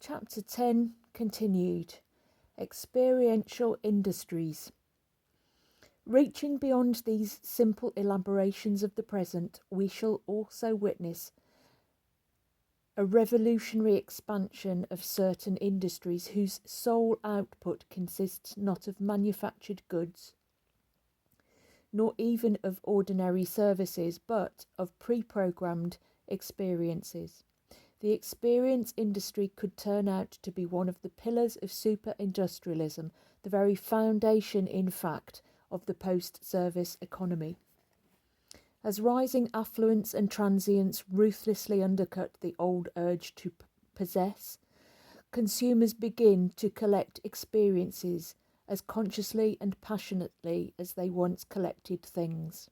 Chapter 10 continued. Experiential Industries. Reaching beyond these simple elaborations of the present, we shall also witness a revolutionary expansion of certain industries whose sole output consists not of manufactured goods, nor even of ordinary services, but of pre-programmed experiences. The experience industry could turn out to be one of the pillars of super-industrialism, the very foundation, in fact, of the post-service economy. As rising affluence and transience ruthlessly undercut the old urge to possess, consumers begin to collect experiences as consciously and passionately as they once collected things.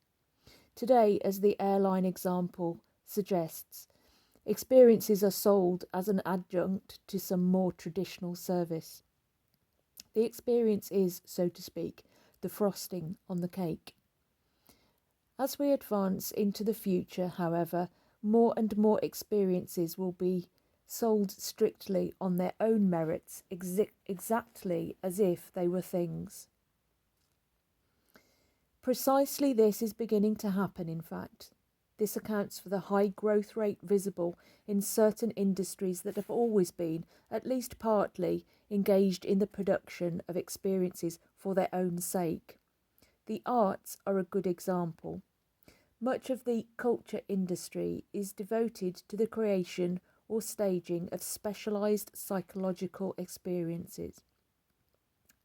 Today, as the airline example suggests, experiences are sold as an adjunct to some more traditional service. The experience is, so to speak, the frosting on the cake. As we advance into the future, however, more and more experiences will be sold strictly on their own merits, exactly as if they were things. Precisely this is beginning to happen, in fact. This accounts for the high growth rate visible in certain industries that have always been, at least partly, engaged in the production of experiences for their own sake. The arts are a good example. Much of the culture industry is devoted to the creation or staging of specialised psychological experiences.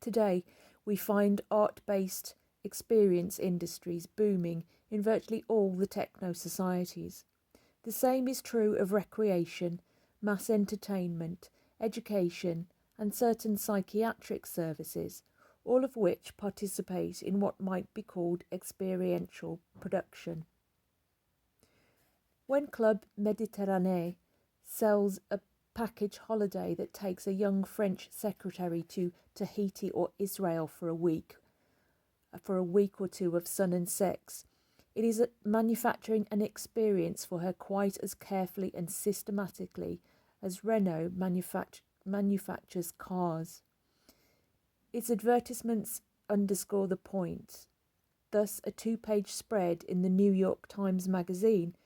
Today, we find art-based experience industries booming in virtually all the techno-societies. The same is true of recreation, mass entertainment, education, and certain psychiatric services, all of which participate in what might be called experiential production. When Club Méditerranée sells a package holiday that takes a young French secretary to Tahiti or Israel for a week or two of sun and sex, it is manufacturing an experience for her quite as carefully and systematically as Renault manufactures cars. Its advertisements underscore the point. Thus, a 2-page spread in the New York Times Magazine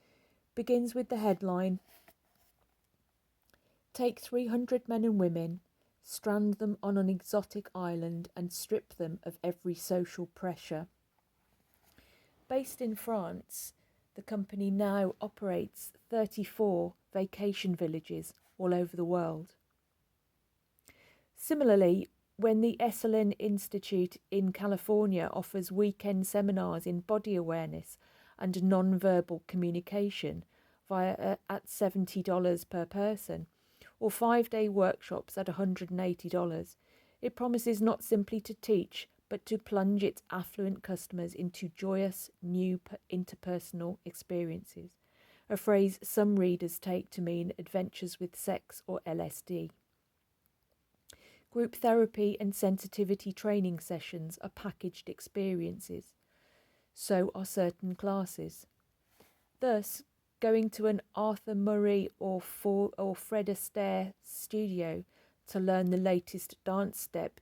begins with the headline, "Take 300 men and women, strand them on an exotic island and strip them of every social pressure." Based in France, the company now operates 34 vacation villages all over the world. Similarly, when the Esalen Institute in California offers weekend seminars in body awareness and non-verbal communication at $70 per person, or 5-day workshops at $180, it promises not simply to teach, but to plunge its affluent customers into joyous, new interpersonal experiences, a phrase some readers take to mean adventures with sex or LSD. Group therapy and sensitivity training sessions are packaged experiences. So are certain classes. Thus, going to an Arthur Murray or Fred Astaire studio to learn the latest dance step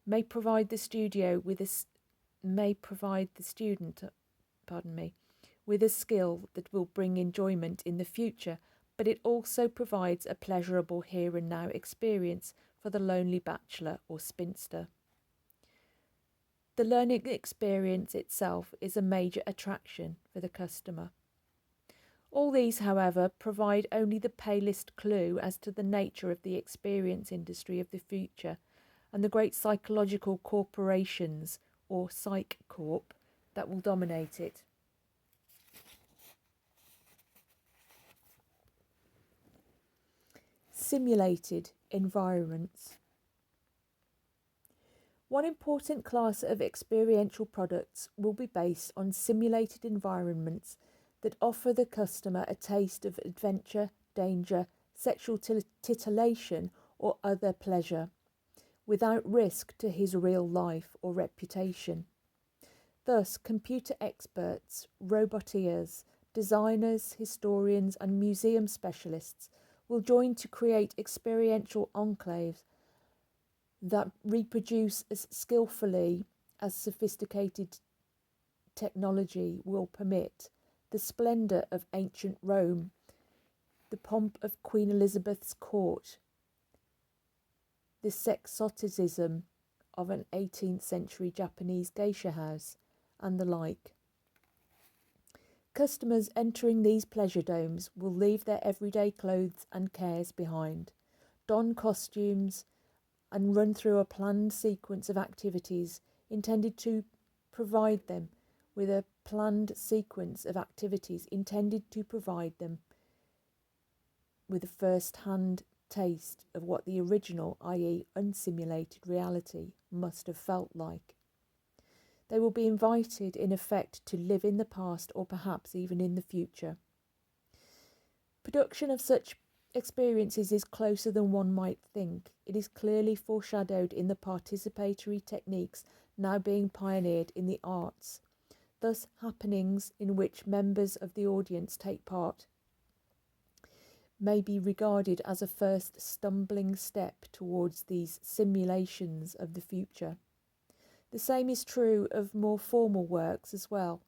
may provide the student with a skill that will bring enjoyment in the future, but it also provides a pleasurable here and now experience for the lonely bachelor or spinster. The learning experience itself is a major attraction for the customer. All these, however, provide only the palest clue as to the nature of the experience industry of the future and the great psychological corporations, or Psych Corp, that will dominate it. Simulated environments. One important class of experiential products will be based on simulated environments that offer the customer a taste of adventure, danger, sexual titillation, or other pleasure, without risk to his real life or reputation. Thus, computer experts, roboteers, designers, historians, and museum specialists will join to create experiential enclaves that reproduce as skillfully as sophisticated technology will permit the splendour of ancient Rome, the pomp of Queen Elizabeth's court, the sexoticism of an 18th century Japanese geisha house, and the like. Customers entering these pleasure domes will leave their everyday clothes and cares behind, don costumes, and run through a planned sequence of activities intended to provide them with a first-hand taste of what the original, i.e. unsimulated reality, must have felt like. They will be invited, in effect, to live in the past or perhaps even in the future. Production of such experiences is closer than one might think. It is clearly foreshadowed in the participatory techniques now being pioneered in the arts. Thus, happenings in which members of the audience take part may be regarded as a first stumbling step towards these simulations of the future. The same is true of more formal works as well.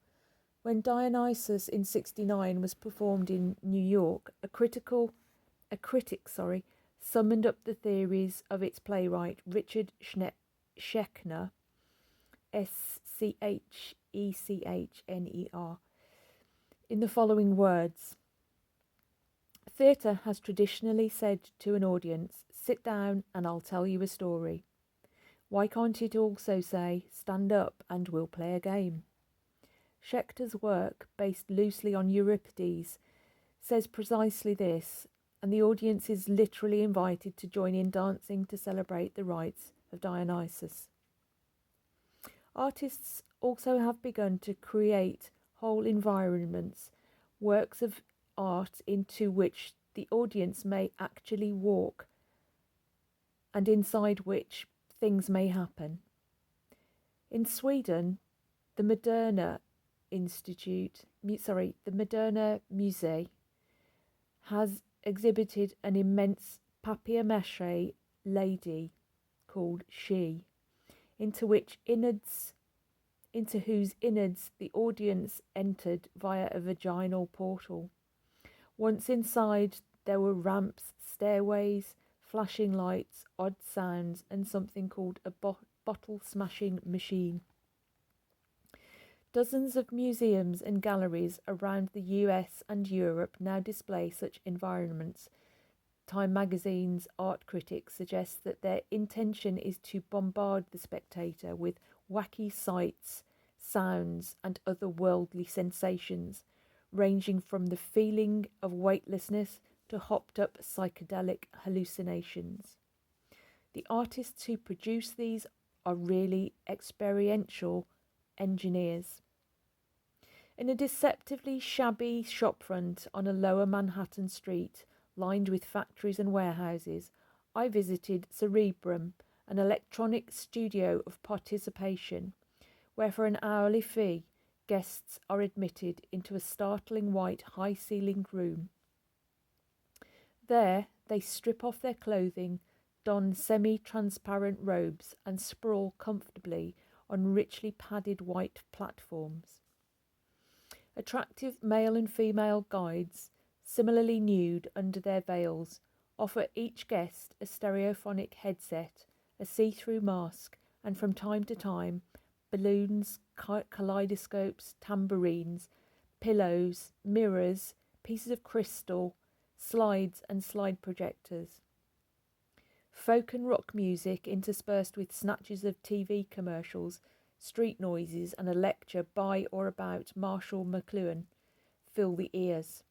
When Dionysus in 1969 was performed in New York, a critic summoned up the theories of its playwright Richard Schechner, Schechner, in the following words: "Theatre has traditionally said to an audience, 'Sit down and I'll tell you a story.' Why can't it also say, 'Stand up and we'll play a game'?" Schechter's work, based loosely on Euripides, says precisely this, and the audience is literally invited to join in dancing to celebrate the rites of Dionysus. Artists also have begun to create whole environments, works of art into which the audience may actually walk and inside which things may happen. In Sweden, the Moderna Museum has exhibited an immense papier-mâché lady called She, into whose innards the audience entered via a vaginal portal. Once inside, there were ramps, stairways, flashing lights, odd sounds, and something called a bottle-smashing machine. Dozens of museums and galleries around the US and Europe now display such environments. Time magazine's art critics suggest that their intention is to bombard the spectator with wacky sights, sounds, and otherworldly sensations, ranging from the feeling of weightlessness to hopped-up psychedelic hallucinations. The artists who produce these are really experiential engineers. In a deceptively shabby shopfront on a lower Manhattan street, lined with factories and warehouses, I visited Cerebrum, an electronic studio of participation, where for an hourly fee, guests are admitted into a startling white high-ceilinged room. There, they strip off their clothing, don semi-transparent robes, and sprawl comfortably on richly padded white platforms. Attractive male and female guides, similarly nude under their veils, offer each guest a stereophonic headset, a see-through mask, and from time to time, balloons, kaleidoscopes, tambourines, pillows, mirrors, pieces of crystal, slides and slide projectors. Folk and rock music interspersed with snatches of TV commercials, street noises and a lecture by or about Marshall McLuhan fill the ears.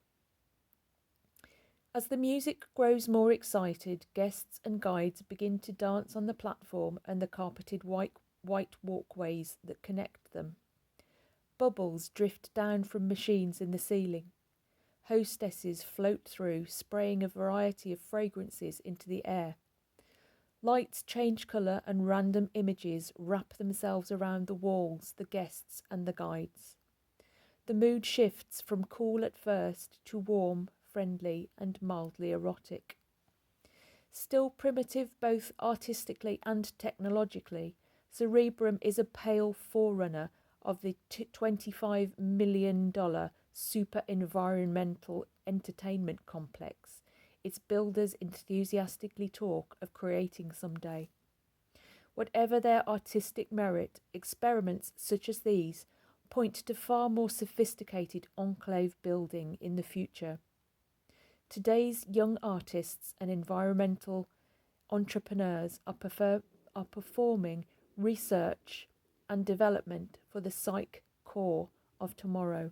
As the music grows more excited, guests and guides begin to dance on the platform and the carpeted white walkways that connect them. Bubbles drift down from machines in the ceiling. Hostesses float through, spraying a variety of fragrances into the air. Lights change colour and random images wrap themselves around the walls, the guests and the guides. The mood shifts from cool at first to warm, friendly and mildly erotic. Still primitive both artistically and technologically, Cerebrum is a pale forerunner of the $25 million super environmental entertainment complex its builders enthusiastically talk of creating someday. Whatever their artistic merit, experiments such as these point to far more sophisticated enclave building in the future. Today's young artists and environmental entrepreneurs are performing research and development for the psych core of tomorrow.